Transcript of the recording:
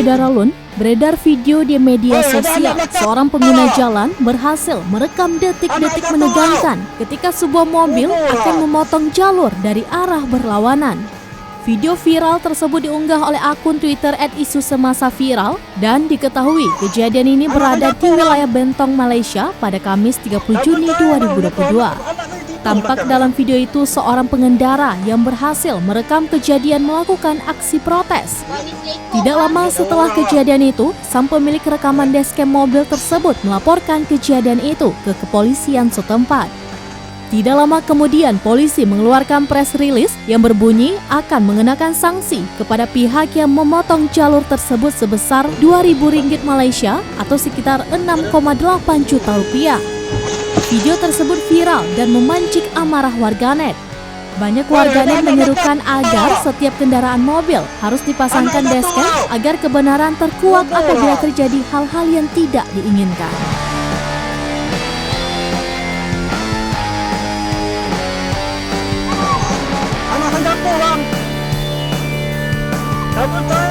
Saudara Lun, beredar video di media sosial. Seorang pengguna jalan berhasil merekam detik-detik menegangkan ketika sebuah mobil akan memotong jalur dari arah berlawanan. Video viral tersebut diunggah oleh akun Twitter @isusemasa_viral dan diketahui kejadian ini berada di wilayah Bentong, Malaysia pada Kamis 30 Juni 2022. Tampak dalam video itu seorang pengendara yang berhasil merekam kejadian melakukan aksi protes. Tidak lama setelah kejadian itu, sang pemilik rekaman dashcam mobil tersebut melaporkan kejadian itu ke kepolisian setempat. Tidak lama kemudian, polisi mengeluarkan press release yang berbunyi akan mengenakan sanksi kepada pihak yang memotong jalur tersebut sebesar Rp2.000 Malaysia atau sekitar 6,8 juta rupiah. Video tersebut viral dan memancing amarah warganet. Banyak warganet menyerukan agar setiap kendaraan mobil harus dipasangkan dashcam agar kebenaran terkuak apabila terjadi hal-hal yang tidak diinginkan. Anak hendak pulang. Kamu tahu